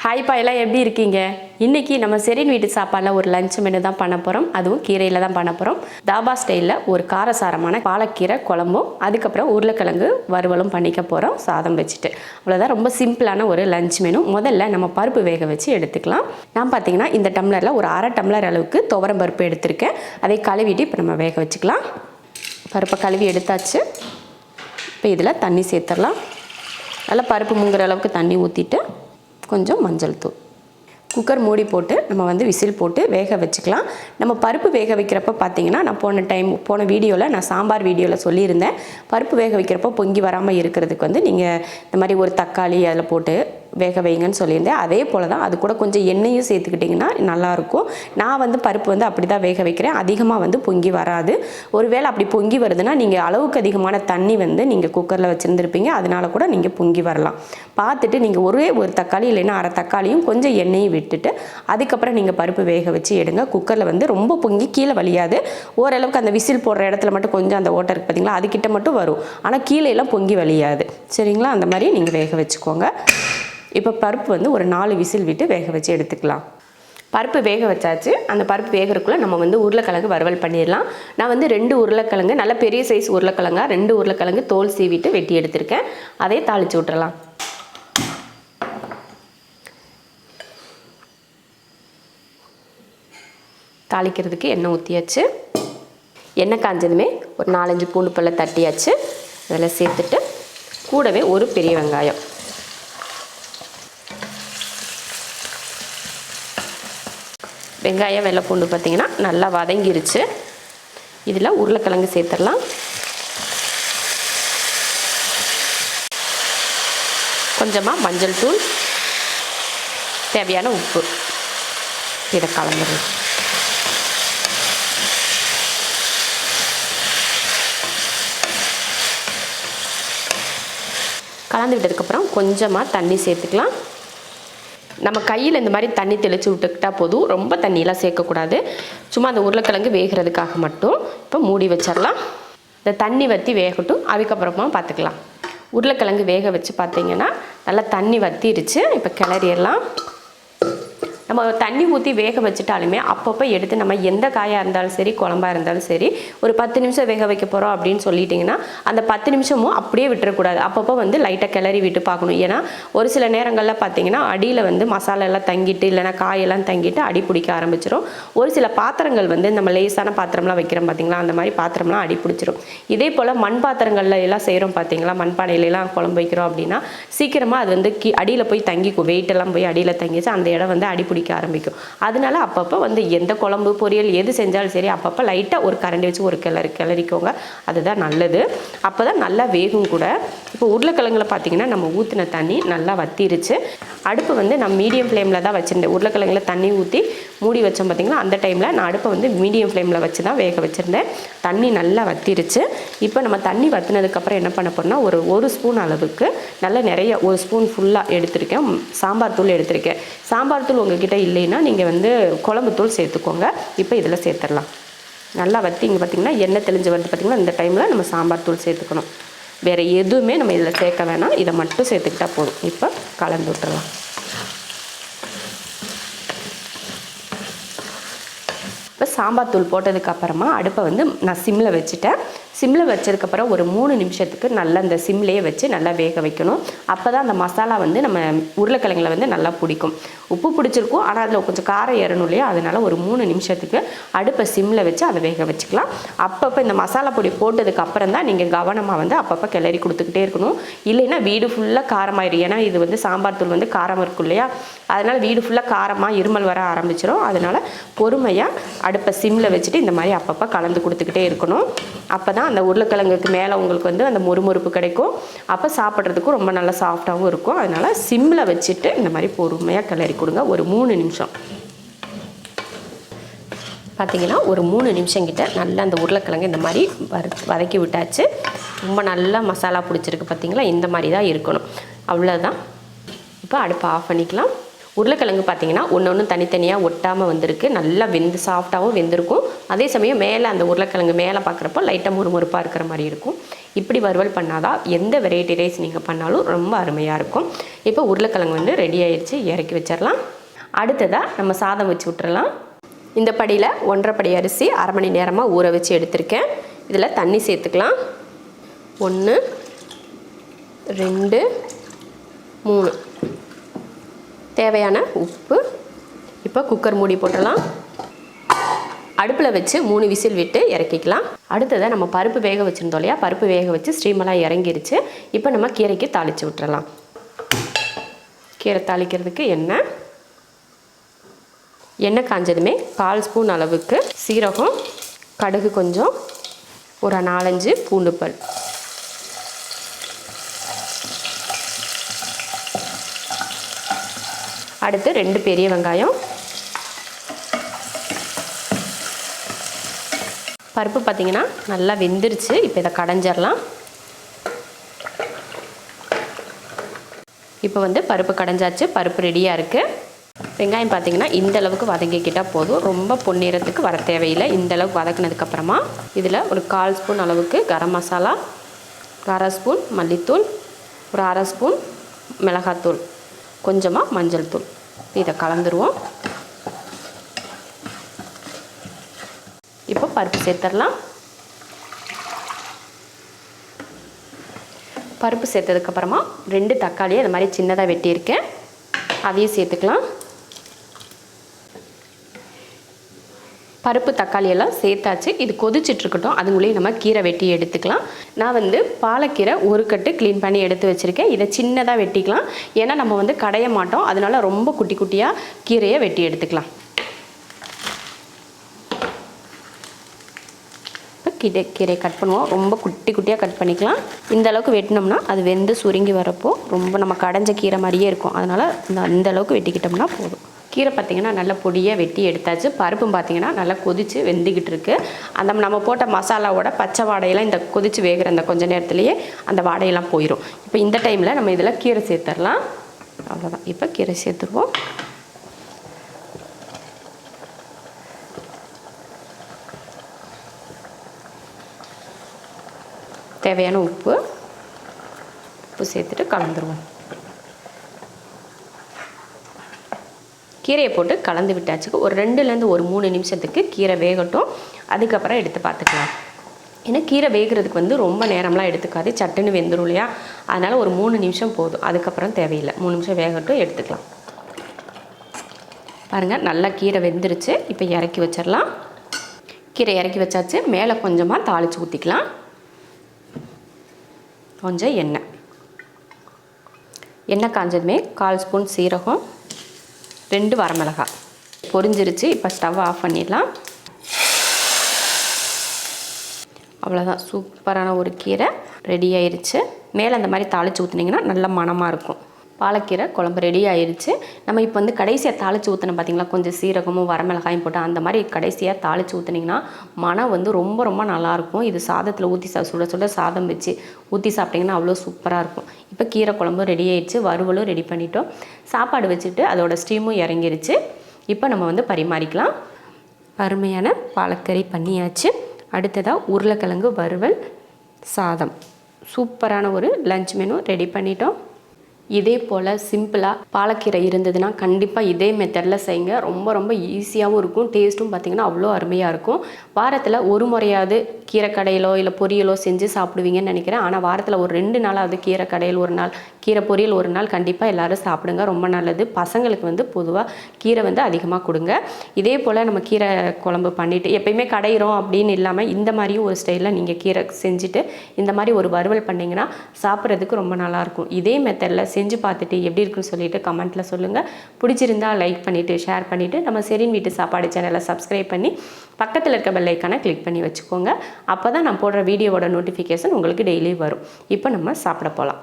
Hi பா, எல்லாம் எப்படி இருக்கீங்க? இன்றைக்கி நம்ம செரின் வீட்டு சாப்பாடில் ஒரு லஞ்ச் மெனு தான் பண்ண போகிறோம். அதுவும் கீரையில் தான் பண்ண போகிறோம். தாபா ஸ்டைலில் ஒரு காரசாரமான பாலக்கீரை குழம்பும் அதுக்கப்புறம் உருளைக்கிழங்கு வறுவலும் பண்ணிக்க போகிறோம் சாதம் வச்சுட்டு. அவ்வளோதான், ரொம்ப சிம்பிளான ஒரு லஞ்ச் மெனு. முதல்ல நம்ம பருப்பு வேக வச்சு எடுத்துக்கலாம். நான் பார்த்தீங்கன்னா இந்த டம்ளரில் ஒரு அரை டம்ளர் அளவுக்கு துவரம் பருப்பு எடுத்திருக்கேன். அதை கழுவிட்டு இப்போ நம்ம வேக வச்சுக்கலாம். பருப்பை கழுவி எடுத்தாச்சு. இப்போ இதில் தண்ணி சேர்த்துடலாம். நல்லா பருப்பு முங்குற அளவுக்கு தண்ணி ஊற்றிட்டு கொஞ்சம் மஞ்சள் தூள், குக்கர் மூடி போட்டு நம்ம விசில் போட்டு வேக வச்சுக்கலாம். நம்ம பருப்பு வேக வைக்கிறப்ப பார்த்தீங்கன்னா, நான் போன வீடியோவில் நான் சாம்பார் வீடியோவில் சொல்லியிருந்தேன், பருப்பு வேக வைக்கிறப்போ பொங்கி வராமல் இருக்கிறதுக்கு நீங்கள் இந்த மாதிரி ஒரு தக்காளி அதில் போட்டு வேக வைங்கன்னு சொல்லியிருந்தேன். அதே போல் தான் அது கூட கொஞ்சம் எண்ணெயும் சேர்த்துக்கிட்டிங்கன்னா நல்லாயிருக்கும். நான் பருப்பு அப்படி தான் வேக வைக்கிறேன். அதிகமாக பொங்கி வராது. ஒருவேளை அப்படி பொங்கி வருதுன்னா நீங்கள் அளவுக்கு அதிகமான தண்ணி நீங்கள் குக்கரில் வச்சுருந்துருப்பீங்க, அதனால கூட நீங்கள் பொங்கி வரலாம். பார்த்துட்டு நீங்கள் ஒரே ஒரு தக்காளி இல்லைன்னா அரை தக்காளியும் கொஞ்சம் எண்ணெயும் விட்டுட்டு அதுக்கப்புறம் நீங்கள் பருப்பு வேக வச்சு எடுங்க. குக்கரில் ரொம்ப பொங்கி கீழே வலியாது. ஓரளவுக்கு அந்த விசில் போடுற இடத்துல மட்டும் கொஞ்சம் அந்த ஓட்டை இருக்குது பார்த்தீங்களா, அதுக்கிட்ட மட்டும் வரும். ஆனால் கீழே எல்லாம் பொங்கி வலியாது. சரிங்களா? அந்த மாதிரி நீங்கள் வேக வச்சுக்கோங்க. இப்போ பருப்பு ஒரு 4 விசில் விட்டு வேக வச்சு எடுத்துக்கலாம். பருப்பு வேக வச்சாச்சு. அந்த பருப்பு வேகிறதுக்குள்ளே நம்ம உருளைக்கிழங்கு வறுவல் பண்ணிடலாம். நான் 2 உருளைக்கிழங்கு, நல்ல பெரிய சைஸ் உருளைக்கிழங்கா 2 உருளைக்கிழங்கு தோல் சீவிட்டு வெட்டி எடுத்திருக்கேன். அதே தாளித்து விட்டுறலாம். தாளிக்கிறதுக்கு எண்ணெய் ஊற்றியாச்சு. எண்ணெய் காஞ்சதுமே ஒரு 4-5 பூண்டு பல்ல தட்டியாச்சு. அதில் சேர்த்துட்டு கூடவே ஒரு பெரிய வெங்காயம், வெங்காயம் வெள்ளை பூண்டு பார்த்திங்கன்னா நல்லா வதங்கிருச்சு. இதில் உருளைக்கிழங்கு சேர்த்துடலாம். கொஞ்சமாக மஞ்சள் தூள், தேவையான உப்பு, இதை கலந்துடலாம். கலந்து விட்டதுக்கப்புறம் கொஞ்சமாக தண்ணி சேர்த்துக்கலாம். நம்ம கையில் இந்த மாதிரி தண்ணி தெளித்து விட்டுக்கிட்டால் போதும். ரொம்ப தண்ணியெலாம் சேர்க்கக்கூடாது. சும்மா அந்த உருளைக்கிழங்கு வேகிறதுக்காக மட்டும். இப்போ மூடி வச்சிடலாம். இந்த தண்ணி வற்றி வேகட்டும், அதுக்கப்புறமா பார்த்துக்கலாம். உருளைக்கிழங்கு வேக வச்சு பார்த்திங்கன்னா நல்லா தண்ணி வற்றிருச்சு. இப்போ கிளறிடலாம். நம்ம தண்ணி ஊற்றி வேக வச்சுட்டாலுமே அப்பப்போ எடுத்து நம்ம எந்த காயாக இருந்தாலும் சரி, குழம்பாக இருந்தாலும் சரி, ஒரு 10 நிமிஷம் வேக வைக்க போகிறோம் அப்படின்னு சொல்லிட்டிங்கன்னா அந்த 10 நிமிஷமும் அப்படியே விட்டுறக்கூடாது. அப்பப்போ லைட்டாக கிளறி விட்டு பார்க்கணும். ஏன்னா ஒரு சில நேரங்களில் பார்த்திங்கன்னா அடியில் மசாலா எல்லாம் தங்கிட்டு இல்லைனா காயெல்லாம் தங்கிட்டு அடி பிடிக்க ஆரம்பிச்சிடும். ஒரு சில பாத்திரங்கள் நம்ம லேசான பாத்திரம்லாம் வைக்கிறோம் பார்த்திங்களா, அந்த மாதிரி பாத்திரம்லாம் அடி பிடிச்சிரும். இதே போல் மண் பாத்திரங்களில் எல்லாம் செய்கிறோம் பார்த்திங்களா, மண்பானையிலலாம் குழம்பு வைக்கிறோம் அப்படின்னா சீக்கிரமாக அது அடியில் போய் தங்கிக்கும். வெயிட்டெல்லாம் போய் அடியில் தங்கிச்சு அந்த இடம் அடி பிடிக்க ஆரம்பிக்கும். அதனால அப்பப்போ எந்த குழம்பு பொரியல் எது செஞ்சாலும் சரி அப்பப்போ லைட்டாக ஒரு கரண்டி வச்சு ஒரு கிளறிக்கோங்க. அதுதான் நல்லது. அப்போ தான் நல்லா வேகும் கூட. இப்போ உருளைக்கிழங்குல பார்த்தீங்கன்னா நம்ம ஊற்றின தண்ணி நல்லா வத்திருச்சு. அடுப்பு நான் மீடியம் ஃப்ளேமில் தான் வச்சுருந்தேன். உருளைக்கிழங்குல தண்ணி ஊற்றி மூடி வச்சோம் பார்த்திங்களா, அந்த டைமில் நான் அடுப்பை மீடியம் ஃப்ளேமில் வச்சு தான் வேக வச்சுருந்தேன். தண்ணி நல்லா வத்திருச்சு. இப்போ நம்ம தண்ணி வற்றினதுக்கப்புறம் என்ன பண்ண போகிறோம்னா ஒரு ஸ்பூன் அளவுக்கு நல்லா நிறைய, ஒரு ஸ்பூன் ஃபுல்லாக எடுத்திருக்கேன் சாம்பார் தூள் எடுத்திருக்கேன். சாம்பார் தூள் உங்ககிட்ட இல்லைன்னா நீங்கள் குழம்பு தூள் சேர்த்துக்கோங்க. இப்போ இதில் சேர்த்துடலாம். நல்லா வற்றி இங்கே பார்த்திங்கன்னா எண்ணெய் தெளிஞ்சு வந்து பார்த்திங்கன்னா இந்த டைமில் நம்ம சாம்பார் தூள் சேர்த்துக்கணும். வேறு எதுவுமே நம்ம இதில் சேர்க்க வேணாம். இதை மட்டும் சேர்த்துக்கிட்டால் போதும். இப்போ கலந்து விட்டுறலாம். இப்போ சாம்பார் தூள் போட்டதுக்கப்புறமா அடுப்பை நான் சிம்மில் வச்சுட்டேன். சிம்மில் வச்சதுக்கப்புறம் ஒரு 3 நிமிஷத்துக்கு நல்லா இந்த சிம்லேயே வச்சு நல்லா வேக வைக்கணும். அப்போ தான் அந்த மசாலா நம்ம உருளைக்கிழங்குல நல்லா பிடிக்கும். உப்பு பிடிச்சிருக்கும், ஆனால் அதில் கொஞ்சம் காரம் ஏறணும் இல்லையா, அதனால் ஒரு 3 நிமிஷத்துக்கு அடுப்பை சிம்மில் வச்சு அதை வேக வச்சுக்கலாம். அப்பப்போ இந்த மசாலா பொடி போட்டதுக்கு அப்புறம் தான் நீங்கள் கவனமாக அப்பப்போ கிளறி கொடுத்துக்கிட்டே இருக்கணும். இல்லைன்னா வீடு ஃபுல்லாக காரமாயிடும். ஏன்னா இது சாம்பார் தூள் காரம் இருக்கும் இல்லையா, அதனால் வீடு ஃபுல்லாக காரமாக இருமல் வர ஆரம்பிச்சிடும். அதனால் பொறுமையாக அடுப்பை சிம்மில் வச்சுட்டு இந்த மாதிரி அப்பப்போ கலந்து கொடுத்துக்கிட்டே இருக்கணும். அப்போ தான் அந்த உருளைக்கிழங்குக்கு மேலே உங்களுக்கு அந்த மொறுமொறுப்பு கிடைக்கும். அப்போ சாப்பிட்றதுக்கும் ரொம்ப நல்லா சாஃப்டாகவும் இருக்கும். அதனால் சிம்மில் வச்சுட்டு இந்த மாதிரி பொறுமையாக கிளறி கொடுங்க. ஒரு 3 நிமிஷம் பார்த்திங்கன்னா ஒரு 3 நிமிஷம் கிட்ட நல்லா அந்த உருளைக்கிழங்கு இந்த மாதிரி வதக்கி விட்டாச்சு. ரொம்ப நல்லா மசாலா பிடிச்சிருக்கு பார்த்திங்களா, இந்த மாதிரி தான் இருக்கணும். அவ்வளோதான். இப்போ அடுப்பை ஆஃப் பண்ணிக்கலாம். உருளைக்கிழங்கு பார்த்திங்கன்னா ஒன்று தனித்தனியாக ஒட்டாமல் வந்திருக்கு. நல்லா வெந்து சாஃப்டாகவும் வெந்திருக்கும். அதே சமயம் மேலே அந்த உருளைக்கிழங்கு மேலே பார்க்குறப்போ லைட்டாக முறுமுறுப்பாக இருக்கிற மாதிரி இருக்கும். இப்படி வறுவல் பண்ணாதான் எந்த வெரைட்டி ரைஸ் நீங்கள் பண்ணாலும் ரொம்ப அருமையாக இருக்கும். இப்போ உருளைக்கிழங்கு வந்து ரெடி ஆயிடுச்சு, இறக்கி வச்சிடலாம். அடுத்ததாக நம்ம சாதம் வச்சு விட்டுறலாம். இந்த படியில் 1.5 படி அரிசி அரை மணி நேரமாக ஊற வச்சு எடுத்திருக்கேன். இதில் தண்ணி சேர்த்துக்கலாம். 1 2 3 தேவையான உப்பு. இப்போ குக்கர் மூடி போட்டுடலாம். அடுப்பில் வச்சு 3 விசில் விட்டு இறக்கிக்கலாம். அடுத்ததாக நம்ம பருப்பு வேக வச்சுருந்தோம் இல்லையா, பருப்பு வேக வச்சு ஸ்டீமெல்லாம் இறங்கிருச்சு. இப்போ நம்ம கீரைக்கு தாளித்து விட்டுறலாம். கீரை தாளிக்கிறதுக்கு எண்ணெய் காஞ்சதுமே 1/4 ஸ்பூன் அளவுக்கு சீரகம், கடுகு கொஞ்சம், ஒரு 4-5 பூண்டு பல், அடுத்து 2 பெரிய வெங்காயம். பருப்பு பார்த்திங்கன்னா நல்லா வெந்துருச்சு. இப்போ இதை கடைஞ்சிடலாம். இப்போ வந்து பருப்பு கடைஞ்சாச்சு, பருப்பு ரெடியாக இருக்குது. வெங்காயம் பார்த்திங்கன்னா இந்த அளவுக்கு வதங்கிக்கிட்டால் போதும், ரொம்ப பொன்னிறத்துக்கு வர தேவையில்லை. இந்த அளவுக்கு வதக்கினதுக்கப்புறமா இதில் ஒரு 1/4 ஸ்பூன் அளவுக்கு கரம் மசாலா, 1/2 ஸ்பூன் மல்லித்தூள், ஒரு 1/2 ஸ்பூன் மிளகாத்தூள், கொஞ்சமாக மஞ்சள் தூள். இதை கலந்துருவோம். இப்போ பருப்பு சேர்த்துடலாம். பருப்பு சேர்த்ததுக்கப்புறமா 2 தக்காளியை இந்த மாதிரி சின்னதாக வெட்டியிருக்கேன், அதையும் சேர்த்துக்கலாம். பருப்பு தக்காளி எல்லாம் சேர்த்தாச்சு. இது கொதிச்சிட்ருக்கட்டும், அதுக்குள்ளேயே நம்ம கீரை வெட்டி எடுத்துக்கலாம். நான் வந்து பாலக்கீரை 1 கட்டு க்ளீன் பண்ணி எடுத்து வச்சுருக்கேன். இதை சின்னதாக வெட்டிக்கலாம், ஏன்னா நம்ம வந்து கடைய மாட்டோம். அதனால ரொம்ப குட்டி குட்டியாக கீரையை வெட்டி எடுத்துக்கலாம். இப்போ கீரையை கட் பண்ணுவோம். ரொம்ப குட்டி குட்டியாக கட் பண்ணிக்கலாம். இந்த அளவுக்கு வெட்டினோம்னா அது வெந்து சுருங்கி வரப்போ ரொம்ப நம்ம கடைஞ்ச கீரை மாதிரியே இருக்கும். அதனால் இந்த அளவுக்கு வெட்டிக்கிட்டோம்னா போதும். கீரை பார்த்திங்கன்னா நல்லா பொடியாக வெட்டி எடுத்தாச்சு. பருப்பும் பார்த்திங்கன்னா நல்லா கொதித்து வெந்துக்கிட்டு இருக்குது. அந்த நம்ம போட்ட மசாலாவோட பச்சை வாடையெல்லாம் இந்த கொதித்து வேகிற அந்த கொஞ்சம் நேரத்துலேயே அந்த வாடையெல்லாம் போயிடும். இப்போ இந்த டைமில் நம்ம இதில் கீரை சேர்த்துடலாம். அவ்வளோதான். இப்போ கீரை சேர்த்துருவோம். தேவையான உப்பு சேர்த்துட்டு கலந்துருவோம். கீரையை போட்டு கலந்து விட்டாச்சு. ஒரு 2லேருந்து ஒரு 3 நிமிஷத்துக்கு கீரை வேகட்டும், அதுக்கப்புறம் எடுத்து பார்த்துக்கலாம். ஏன்னா கீரை வேகிறதுக்கு வந்து ரொம்ப நேரம்லாம் எடுத்துக்காது, சட்டுன்னு வெந்துடும் இல்லையா. அதனால் ஒரு 3 நிமிஷம் போதும், அதுக்கப்புறம் தேவையில்லை. 3 நிமிஷம் வேகட்டும், எடுத்துக்கலாம். பாருங்கள், நல்லா கீரை வெந்துருச்சு. இப்போ இறக்கி வச்சிடலாம். கீரை இறக்கி வச்சாச்சு. மேலே கொஞ்சமாக தாளித்து ஊற்றிக்கலாம். கொஞ்சம் எண்ணெய் காஞ்சதுமே 1/4 ஸ்பூன் சீரகம், 2 வரமிளகாய் பொரிஞ்சிருச்சு. இப்போ ஸ்டவ் ஆஃப் பண்ணிடலாம். அவ்வளோதான், சூப்பரான ஒரு கீரை ரெடி ஆயிடுச்சு. மேலே அந்த மாதிரி தாளித்து ஊற்றுனீங்கன்னா நல்ல மணமாக இருக்கும். பாலக்கீரை குழம்பு ரெடி ஆயிடுச்சு. நம்ம இப்போ வந்து கடைசியாக தாளித்து ஊற்றினோம் பார்த்திங்களா, கொஞ்சம் சீரகமும் வரமிளகாயும் போட்டு அந்த மாதிரி கடைசியாக தாளித்து ஊற்றினீங்கன்னா மனம் வந்து ரொம்ப ரொம்ப நல்லாயிருக்கும். இது சாதத்தில் ஊற்றி சுட சுட சாதம் வச்சு ஊற்றி சாப்பிட்டிங்கன்னா அவ்வளோ சூப்பராக இருக்கும். இப்போ கீரை குழம்பு ரெடி ஆயிடுச்சு, வறுவலும் ரெடி பண்ணிட்டோம். சாப்பாடு வச்சுட்டு அதோட ஸ்டீமும் இறங்கிருச்சு. இப்போ நம்ம வந்து பரிமாறிக்கலாம். அருமையான பாலக்கறி பண்ணியாச்சு. அடுத்ததாக உருளைக்கிழங்கு வறுவல் சாதம், சூப்பரான ஒரு லஞ்ச் மெனு ரெடி பண்ணிட்டோம். இதே போல் சிம்பிளாக பாலக்கீரை இருந்ததுன்னா கண்டிப்பாக இதே மெத்தடில் செய்யுங்க. ரொம்ப ரொம்ப ஈஸியாகவும் இருக்கும், டேஸ்ட்டும் பார்த்திங்கன்னா அவ்வளோ அருமையாக இருக்கும். வாரத்தில் ஒரு முறையாவது கீரை கடையிலோ இல்லை பொரியலோ செஞ்சு சாப்பிடுவீங்கன்னு நினைக்கிறேன். ஆனால் வாரத்தில் ஒரு 2 நாளாவது கீரை கடையில் ஒரு நாள், கீரை பொரியல் ஒரு நாள் கண்டிப்பாக எல்லோரும் சாப்பிடுங்க, ரொம்ப நல்லது. பசங்களுக்கு வந்து பொதுவாக கீரை வந்து அதிகமாக கொடுங்க. இதே போல் நம்ம கீரை குழம்பு பண்ணிவிட்டு எப்பயுமே கடையிறோம் அப்படின்னு இல்லாமல் இந்த மாதிரியும் ஒரு ஸ்டைலில் நீங்கள் கீரை செஞ்சுட்டு இந்த மாதிரி ஒரு வறுவல் பண்ணிங்கன்னா சாப்பிட்றதுக்கு ரொம்ப நல்லாயிருக்கும். இதே மெத்தடில் செஞ்சு பார்த்துட்டு எப்படி இருக்குன்னு சொல்லிட்டு கமெண்ட்டில் சொல்லுங்கள். பிடிச்சிருந்தா லைக் பண்ணிவிட்டு ஷேர் பண்ணிவிட்டு நம்ம ஷெரின் வீட்டு சாப்பாடு சேனலை சப்ஸ்கிரைப் பண்ணி பக்கத்தில் இருக்க பெல் ஐக்கானை கிளிக் பண்ணி வச்சுக்கோங்க. அப்போ தான் நான் போடுற வீடியோவோட நோட்டிஃபிகேஷன் உங்களுக்கு டெய்லி வரும். இப்போ நம்ம சாப்பிட போகலாம்.